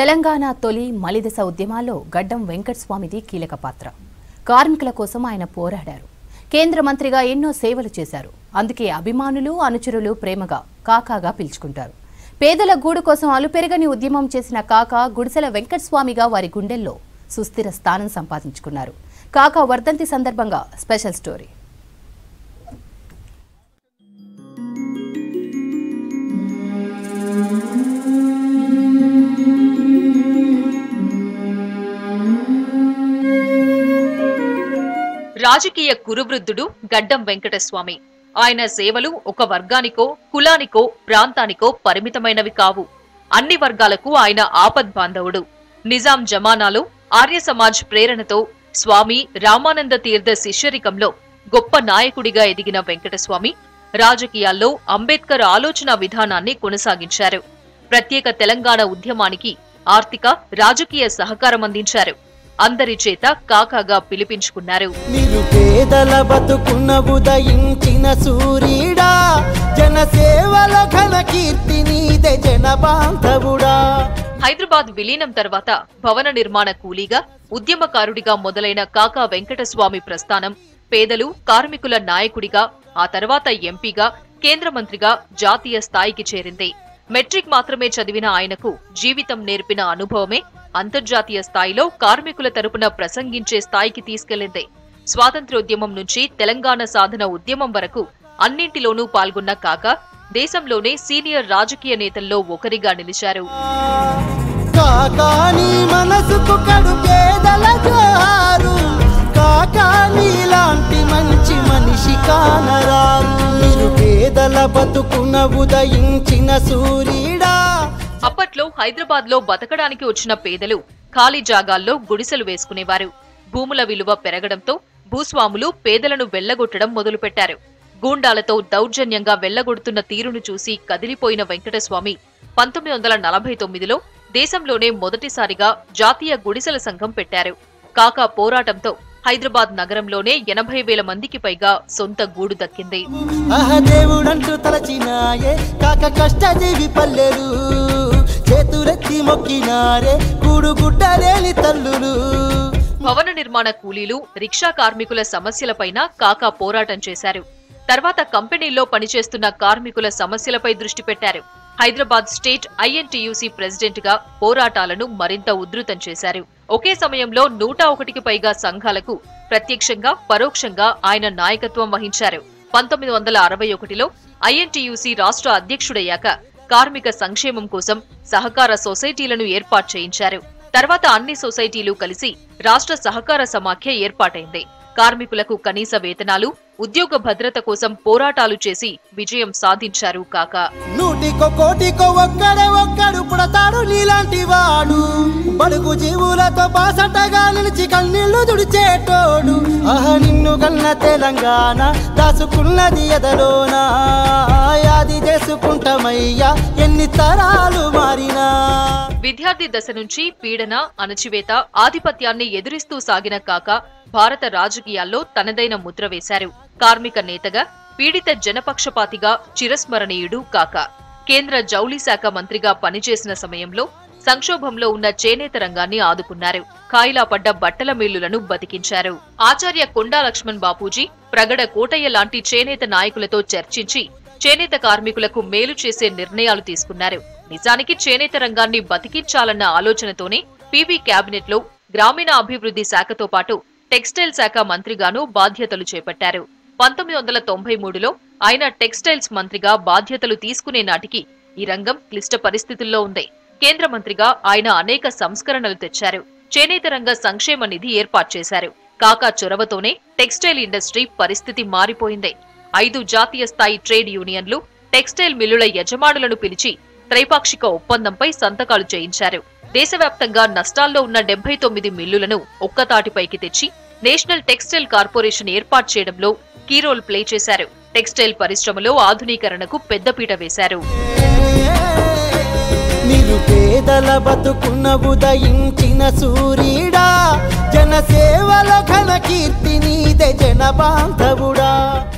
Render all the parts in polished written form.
తెలంగాణ తొలి మలిదశ ఉద్యమాల్లో గడ్డం వెంకటస్వామిది కీలక పాత్ర. కార్మికుల కోసం ఆయన పోరాడారు. కేంద్ర మంత్రిగా ఎన్నో సేవలు చేశారు. అందుకే అభిమానులు, అనుచరులు ప్రేమగా కాకాగా పిలుచుకుంటారు. పేదల గూడు కోసం అలుపెరగని ఉద్యమం చేసిన కాకా గుడిసెల వెంకటస్వామిగా వారి గుండెల్లో సుస్థిర స్థానం సంపాదించుకున్నారు. కాకా వర్ధంతి సందర్భంగా స్పెషల్ స్టోరీ. రాజకీయ కురువృద్ధుడు గడ్డం వెంకటస్వామి. ఆయన సేవలు ఒక వర్గానికో, కులానికో, ప్రాంతానికో పరిమితమైనవి కావు. అన్ని వర్గాలకు ఆయన ఆపద్బాంధవుడు. నిజాం జమానాలో ఆర్య సమాజ్ ప్రేరణతో స్వామి రామానంద తీర్థ శిష్యరికంలో గొప్ప నాయకుడిగా ఎదిగిన వెంకటస్వామి రాజకీయాల్లో అంబేద్కర్ ఆలోచన విధానాన్ని కొనసాగించారు. ప్రత్యేక తెలంగాణ ఉద్యమానికి ఆర్థిక, రాజకీయ సహకారం అందించారు. అందరి చేత కాకాగా పిలిపించుకున్నారు. నిరుపేదల బతుకున్న ఉదయించిన సూర్యుడా, జనసేవల ఘన కీర్తి నీదే జనబాంధవుడా. హైదరాబాద్ విలీనం తర్వాత భవన నిర్మాణ కూలీగా, ఉద్యమకారుడిగా మొదలైన కాకా వెంకటస్వామి ప్రస్థానం పేదలు, కార్మికుల నాయకుడిగా, ఆ తర్వాత ఎంపీగా, కేంద్ర మంత్రిగా జాతీయ స్థాయికి చేరింది. మెట్రిక్ మాత్రమే చదివిన ఆయనకు జీవితం నేర్పిన అనుభవమే అంతర్జాతీయ స్థాయిలో కార్మికుల తరపున ప్రసంగించే స్థాయికి తీసుకెళ్లింది. స్వాతంత్ర్యోద్యమం నుంచి తెలంగాణ సాధన ఉద్యమం వరకు అన్నింటిలోనూ పాల్గొన్న కాకా దేశంలోనే సీనియర్ రాజకీయ నేతల్లో ఒకరిగా నిలిచారు. అప్పట్లో హైదరాబాద్ లో బతకడానికి వచ్చిన పేదలు ఖాళీ జాగాల్లో గుడిసెలు వేసుకునేవారు. భూముల విలువ పెరగడంతో భూస్వాములు పేదలను వెళ్లగొట్టడం మొదలుపెట్టారు. గూండాలతో దౌర్జన్యంగా వెళ్లగొడుతున్న తీరును చూసి కదిలిపోయిన వెంకటస్వామి 1949లో దేశంలోనే మొదటిసారిగా జాతీయ గుడిసెల సంఘం పెట్టారు. కాకా పోరాటంతో హైదరాబాద్ నగరంలోనే 80,000 మందికి పైగా సొంత గూడు దక్కింది. భవన నిర్మాణ కూలీలు, రిక్షా కార్మికుల సమస్యలపైన కాకా పోరాటం చేశారు. తర్వాత కంపెనీల్లో పనిచేస్తున్న కార్మికుల సమస్యలపై దృష్టి పెట్టారు. హైదరాబాద్ స్టేట్ INTUC ప్రెసిడెంట్ గా పోరాటాలను మరింత ఉధృతం చేశారు. ఒకే సమయంలో 101కి పైగా సంఘాలకు ప్రత్యక్షంగా, పరోక్షంగా ఆయన నాయకత్వం వహించారు. 1961లో INTUC రాష్ట్ర అధ్యక్షుడయ్యాక కార్మిక సంక్షేమం కోసం సహకార సొసైటీలను ఏర్పాటు చేయించారు. తర్వాత అన్ని సొసైటీలు కలిసి రాష్ట్ర సహకార సమాఖ్య ఏర్పాటైంది. కార్మికులకు కనీస వేతనాలు, ఉద్యోగ భద్రత కోసం పోరాటాలు చేసి విజయం సాధించారు కాకా. నూటికో కోటికో ఒక్కడు పుడతాడు నీలాంటి వాడు, బడుగు జీవులతో బాసటగా నిలిచి కన్నీళ్లు తుడిచేటోడు. నిన్ను గన్న తెలంగాణ దాసుకున్నది ఎదలోనా, యాది చేసుకుంటామయ్యా ఎన్ని తరాలు మారినా. విద్యార్థి దశ నుంచి పీడన, అణచివేత, ఆధిపత్యాన్ని ఎదురిస్తూ సాగిన కాకా భారత రాజకీయాల్లో తనదైన ముద్ర వేశారు. కార్మిక నేతగా, పీడిత జనపక్షపాతిగా చిరస్మరణీయుడు కాకా. కేంద్ర జౌళి శాఖ మంత్రిగా పనిచేసిన సమయంలో సంక్షోభంలో ఉన్న చేనేత రంగాన్ని ఆదుకున్నారు. కాయిలా పడ్డ బట్టల మిల్లులను బతికించారు. ఆచార్య కొండా లక్ష్మణ్ బాపూజీ, ప్రగడ కోటయ్య లాంటి చేనేత నాయకులతో చర్చించి చేనేత కార్మికులకు మేలు చేసే నిర్ణయాలు తీసుకున్నారు. నిజానికి చేనేత రంగాన్ని బతికించాలన్న ఆలోచనతోనే PV కేబినెట్ లో గ్రామీణ అభివృద్ధి శాఖతో పాటు టెక్స్టైల్ శాఖ మంత్రిగాను బాధ్యతలు చేపట్టారు. 1993లో ఆయన టెక్స్టైల్స్ మంత్రిగా బాధ్యతలు తీసుకునే నాటికి ఈ రంగం క్లిష్ట పరిస్థితుల్లో ఉంది. కేంద్ర మంత్రిగా ఆయన అనేక సంస్కరణలు తెచ్చారు. చేనేత రంగ సంక్షేమ నిధి ఏర్పాటు చేశారు. కాకా చొరవతోనే టెక్స్టైల్ ఇండస్ట్రీ పరిస్థితి మారిపోయింది. 5 జాతీయ స్థాయి ట్రేడ్ యూనియన్లు టెక్స్టైల్ మిల్లుల యజమానులను పిలిచి త్రైపాక్షిక ఒప్పందంపై సంతకాలు చేయించారు. దేశవ్యాప్తంగా నష్టాల్లో ఉన్న 79 మిల్లులను ఒక్కతాటిపైకి తెచ్చి నేషనల్ టెక్స్టైల్ కార్పొరేషన్ ఏర్పాటు చేయడంలో కీ రోల్ ప్లే చేశారు. టెక్స్టైల్ పరిశ్రమలో ఆధునీకరణకు పెద్దపీట వేశారు. నిరుపేదల బతుకున్న ఉదయించిన సూర్యుడా, జనసేవల ఘన కీర్తి నీదే జనబాంధవుడా.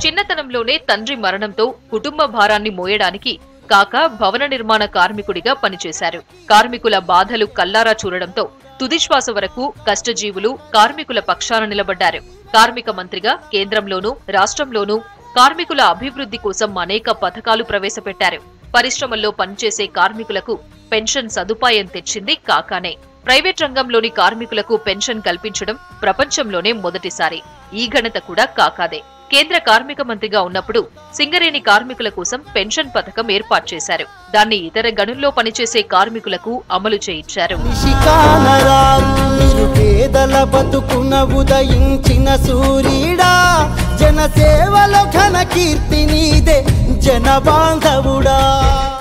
చిన్నతనంలోనే తండ్రి మరణంతో కుటుంబ భారాన్ని మోయడానికి కాకా భవన నిర్మాణ కార్మికుడిగా పనిచేశారు. కార్మికుల బాధలు కల్లారా చూడడంతో తుదిశ్వాస వరకు కష్టజీవులు కార్మికుల పక్షాన నిలబడ్డారు. కార్మిక మంత్రిగా కేంద్రంలోనూ రాష్ట్రంలోనూ కార్మికుల అభివృద్ధి కోసం అనేక పథకాలు ప్రవేశపెట్టారు. పరిశ్రమల్లో పనిచేసే కార్మికులకు పెన్షన్ సదుపాయం తెచ్చింది కాకానే. ప్రైవేట్ రంగంలోని కార్మికులకు పెన్షన్ కల్పించడం ప్రపంచంలోనే మొదటిసారి. ఈ ఘనత కూడా కాకాదే. కేంద్ర కార్మిక మంత్రిగా ఉన్నప్పుడు సింగరేణి కార్మికుల కోసం పెన్షన్ పథకం ఏర్పాటు చేశారు. దాన్ని ఇతర గనుల్లో పనిచేసే కార్మికులకు అమలు చేయించారు. పేదల బతుకున ఉదయించిన సూర్యుడా, జనసేవలో ఘన కీర్తి నీదే జన బాంధవుడా.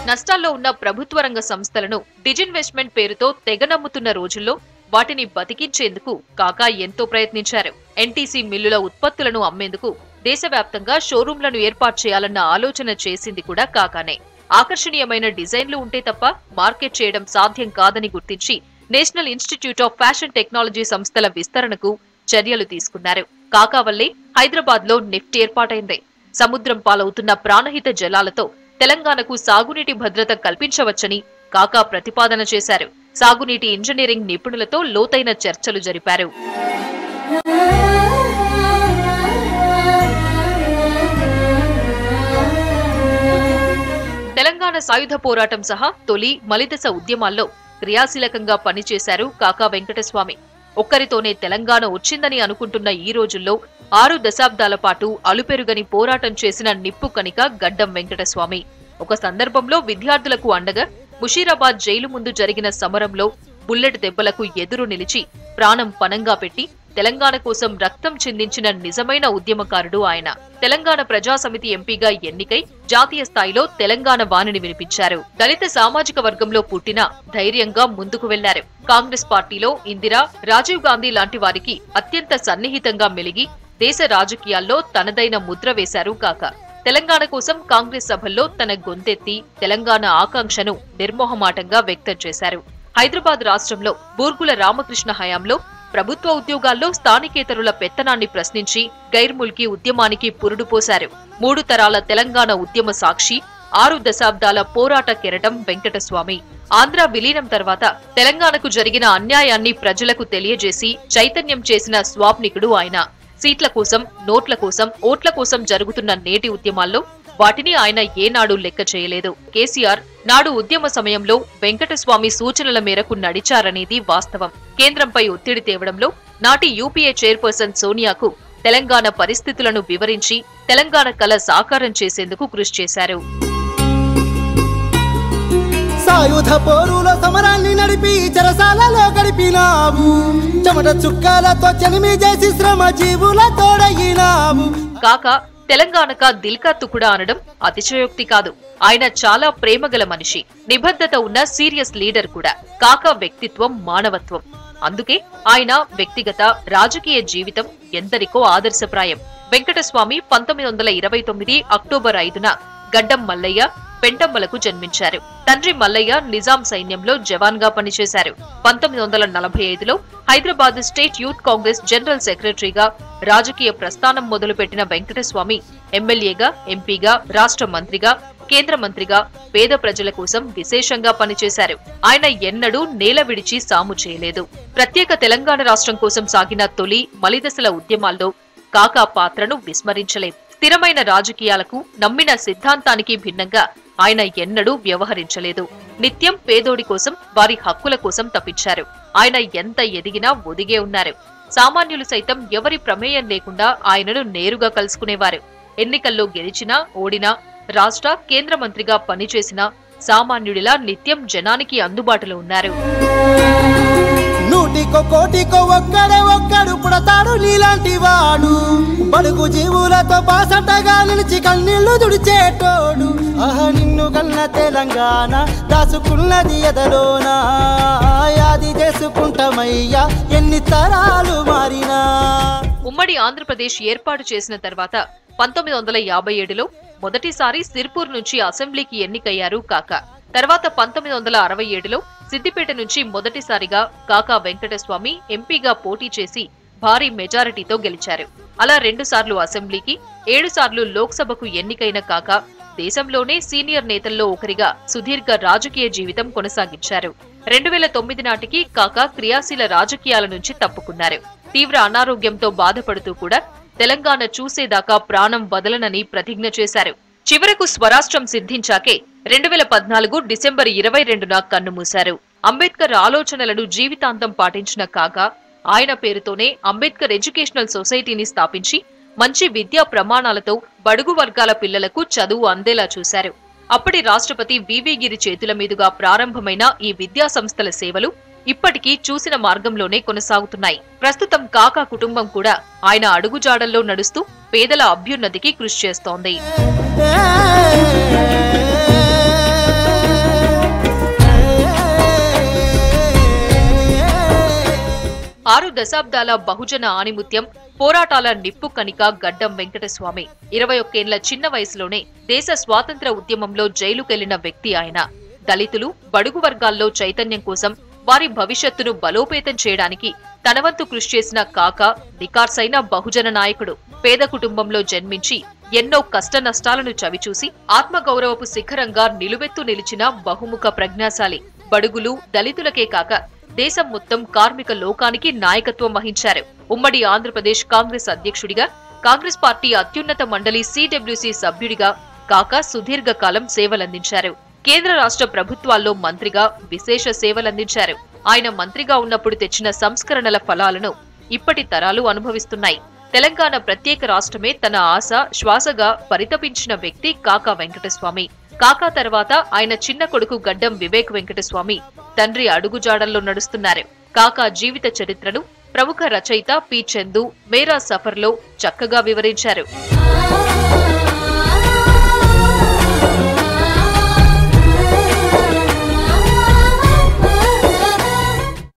నష్టాల్లో ఉన్న ప్రభుత్వ రంగ సంస్థలను డిజిన్వెస్ట్మెంట్ పేరుతో తెగ నమ్ముతున్న రోజుల్లో వాటిని బతికించేందుకు కాకా ఎంతో ప్రయత్నించారు. ఎన్టీసీ మిల్లుల ఉత్పత్తులను అమ్మేందుకు దేశవ్యాప్తంగా షోరూంలను ఏర్పాటు చేయాలన్న ఆలోచన చేసింది కూడా కాకానే. ఆకర్షణీయమైన డిజైన్లు ఉంటే తప్ప మార్కెట్ చేయడం సాధ్యం కాదని గుర్తించి national institute of fashion technology సంస్థల విస్తరణకు చర్యలు తీసుకున్నారు. కాకా వల్లే హైదరాబాద్ లో నిఫ్ట్ ఏర్పాటైంది. సముద్రం పాలవుతున్న ప్రాణహిత జలాలతో తెలంగాణకు సాగునీటి భద్రత కల్పించవచ్చని కాకా ప్రతిపాదన చేశారు. సాగునీటి ఇంజనీరింగ్ నిపుణులతో లోతైన చర్చలు జరిపారు. తెలంగాణ సాయుధ పోరాటం సహా తొలి మలిదశ ఉద్యమాల్లో క్రియాశీలకంగా పనిచేశారు కాకా వెంకటస్వామి. ఒక్కరితోనే తెలంగాణ వచ్చిందని అనుకుంటున్న ఈ రోజుల్లో 6 దశాబ్దాల పాటు అలుపెరుగని పోరాటం చేసిన నిప్పు కణిక గడ్డం వెంకటస్వామి. ఒక సందర్భంలో విద్యార్థులకు అండగా ముషీరాబాద్ జైలు ముందు జరిగిన సమరంలో బుల్లెట్ దెబ్బలకు ఎదురు నిలిచి ప్రాణం పణంగా పెట్టి తెలంగాణ కోసం రక్తం చిందించిన నిజమైన ఉద్యమకారుడు ఆయన. తెలంగాణ ప్రజాసమితి ఎంపీగా ఎన్నికై జాతీయ స్థాయిలో తెలంగాణ వాణిని వినిపించారు. దళిత సామాజిక వర్గంలో పుట్టిన ధైర్యంగా ముందుకు వెళ్లారు. కాంగ్రెస్ పార్టీలో ఇందిరా, రాజీవ్ గాంధీ లాంటి వారికి అత్యంత సన్నిహితంగా మెలిగి దేశ రాజకీయాల్లో తనదైన ముద్ర వేశారు కాకా. తెలంగాణ కోసం కాంగ్రెస్ సభల్లో తన గొంతెత్తి తెలంగాణ ఆకాంక్షను నిర్మోహమాటంగా వ్యక్తం చేశారు. హైదరాబాద్ రాష్ట్రంలో బూర్గుల రామకృష్ణ హయాంలో ప్రభుత్వ ఉద్యోగాల్లో స్థానికేతరుల పెత్తనాన్ని ప్రశ్నించి గైర్ముల్కీ ఉద్యమానికి పురుడు పోశారు. 3 తరాల తెలంగాణ ఉద్యమ సాక్షి, 6 దశాబ్దాల పోరాట కెరటం వెంకటస్వామి. ఆంధ్ర విలీనం తర్వాత తెలంగాణకు జరిగిన అన్యాయాన్ని ప్రజలకు తెలియజేసి చైతన్యం చేసిన స్వాప్నికుడు ఆయన. సీట్ల కోసం, నోట్ల కోసం, ఓట్ల కోసం జరుగుతున్న నేటి ఉద్యమాల్లో వాటిని ఆయన ఏనాడు లెక్క చేయలేదు. కేసీఆర్ నాడు ఉద్యమ సమయంలో వెంకటస్వామి సూచనల మేరకు నడిచారనేది వాస్తవం. కేంద్రంపై ఒత్తిడి తేవడంలో నాటి యూపీఏ చైర్పర్సన్ సోనియాకు తెలంగాణ పరిస్థితులను వివరించి తెలంగాణ కల సాకారం చేసేందుకు కృషి చేశారు. సాయుధ పోరులో సమరాన్ని నడిపి చెరసాలలో గడిపినావు, చెమట చుక్కలతో చెలిమి చేసి శ్రమ జీవుల తోడగినావు. కాకా తెలంగాణక దిల్కా తుకుడా అనడం అతిశయోక్తి కాదు. ఆయన చాలా ప్రేమగల మనిషి, నిబద్ధత ఉన్న సీరియస్ లీడర్ కూడా. కాకా వ్యక్తిత్వం మానవత్వం. అందుకే ఆయన వ్యక్తిగత రాజకీయ జీవితం ఎందరికో ఆదర్శప్రాయం. వెంకటస్వామి 1929 అక్టోబర్ 5న గడ్డం మల్లయ్య, పెంటమ్మలకు జన్మించారు. తండ్రి మల్లయ్య నిజాం సైన్యంలో జవాన్ గా పనిచేశారు. 1945లో Hyderabad state youth Congress general సెక్రటరీగా రాజకీయ ప్రస్థానం మొదలుపెట్టిన వెంకటస్వామి ఎమ్మెల్యేగా, ఎంపీగా, రాష్ట్ర మంత్రిగా, కేంద్ర మంత్రిగా పేద ప్రజల కోసం విశేషంగా పనిచేశారు. ఆయన ఎన్నడూ నేల విడిచి సాము చేయలేదు. ప్రత్యేక తెలంగాణ రాష్ట్రం కోసం సాగిన తొలి మలిదశల ఉద్యమాల్లో కాకా పాత్రను విస్మరించలేదు. స్థిరమైన రాజకీయాలకు, నమ్మిన సిద్ధాంతానికి భిన్నంగా ఆయన ఎన్నడూ వ్యవహరించలేదు. నిత్యం పేదోడి కోసం, వారి హక్కుల కోసం తప్పించారు. ఆయన ఎంత ఎదిగినా ఒదిగే ఉన్నారు. సామాన్యులు సైతం ఎవరి ప్రమేయం లేకుండా ఆయనను నేరుగా కలుసుకునేవారు. ఎన్నికల్లో గెలిచినా, ఓడినా, రాష్ట్ర, కేంద్ర మంత్రిగా పనిచేసినా సామాన్యుడిలా నిత్యం జనానికి అందుబాటులో ఉన్నారు. నూటికో కోటికో ఒక్కడు పుడతాడు నీలాంటి వాడు, బడుగు జీవులతో బాసటగా నిలిచి కన్నీళ్లు దుడిచేటోడు. ఆహా నిన్ను కన్న తెలంగాణ దాసుకున్నది ఎదలోనా, యాది చేసుకుంటామయ్యా ఎన్ని తరాలు మారినా. ఉమ్మడి ఆంధ్రప్రదేశ్ ఏర్పాటు చేసిన తర్వాత 1957లో మొదటిసారి సిర్పూర్ నుంచి అసెంబ్లీకి ఎన్నికయ్యారు కాకా. తర్వాత 1967లో సిద్దిపేట నుంచి మొదటిసారిగా కాకా వెంకటస్వామి ఎంపీగా పోటీ చేసి భారీ మెజారిటీతో గెలిచారు. అలా 2 సార్లు అసెంబ్లీకి, 7 సార్లు లోక్సభకు ఎన్నికైన కాకా దేశంలోనే సీనియర్ నేతల్లో ఒకరిగా సుదీర్ఘ రాజకీయ జీవితం కొనసాగించారు. 2009 నాటికి కాకా క్రియాశీల రాజకీయాల నుంచి తప్పుకున్నారు. తీవ్ర అనారోగ్యంతో బాధపడుతూ కూడా తెలంగాణ చూసేదాకా ప్రాణం వదలనని ప్రతిజ్ఞ చేశారు. చివరకు స్వరాష్ట్రం సిద్ధించాకే 2014 డిసెంబర్ 22న కన్నుమూశారు. అంబేద్కర్ ఆలోచనలను జీవితాంతం పాటించిన కాకా ఆయన పేరుతోనే అంబేద్కర్ ఎడ్యుకేషనల్ సొసైటీని స్థాపించి మంచి విద్యా ప్రమాణాలతో బడుగు వర్గాల పిల్లలకు చదువు అందేలా చూశారు. అప్పటి రాష్ట్రపతి వివి గిరి చేతుల మీదుగా ప్రారంభమైన ఈ విద్యా సంస్థల సేవలు ఇప్పటికీ చూసిన మార్గంలోనే కొనసాగుతున్నాయి. ప్రస్తుతం కాకా కుటుంబం కూడా ఆయన అడుగుజాడల్లో నడుస్తూ పేదల అభ్యున్నతికి కృషి చేస్తోంది. 6 దశాబ్దాల బహుజన ఆణిముత్యం, పోరాటాల నిప్పు కణిక గడ్డం వెంకటస్వామి 21 ఏళ్ల చిన్న వయసులోనే దేశ స్వాతంత్ర ఉద్యమంలో జైలుకెళ్లిన వ్యక్తి ఆయన. దళితులు, బడుగు వర్గాల్లో చైతన్యం కోసం వారి భవిష్యత్తును బలోపేతం చేయడానికి తనవంతు కృషి చేసిన కాకా నికార్సైన బహుజన నాయకుడు. పేద కుటుంబంలో జన్మించి ఎన్నో కష్ట నష్టాలను చవిచూసి ఆత్మగౌరవపు శిఖరంగా నిలువెత్తు నిలిచిన బహుముఖ ప్రజ్ఞాశాలి. బడుగులు, దళితులకే కాక దేశం మొత్తం కార్మిక లోకానికి నాయకత్వం వహించారు. ఉమ్మడి ఆంధ్రప్రదేశ్ కాంగ్రెస్ అధ్యక్షుడిగా, కాంగ్రెస్ పార్టీ అత్యున్నత మండలి సిడబ్ల్యూసీ సభ్యుడిగా కాకా సుదీర్ఘకాలం సేవలందించారు. కేంద్ర రాష్ట్ర ప్రభుత్వాల్లో మంత్రిగా విశేష సేవలందించారు. ఆయన మంత్రిగా ఉన్నప్పుడు తెచ్చిన సంస్కరణల ఫలాలను ఇప్పటి తరాలు అనుభవిస్తున్నాయి. తెలంగాణ ప్రత్యేక రాష్ట్రమే తన ఆశ శ్వాసగా పరితపించిన వ్యక్తి కాకా వెంకటస్వామి. కాకా తర్వాత ఆయన చిన్న కొడుకు గడ్డం వివేక్ వెంకటస్వామి తండ్రి అడుగుజాడల్లో నడుస్తున్నారు. కాకా జీవిత చరిత్రను ప్రముఖ రచయిత పి. చందు మేరా సఫర్లో చక్కగా వివరించారు.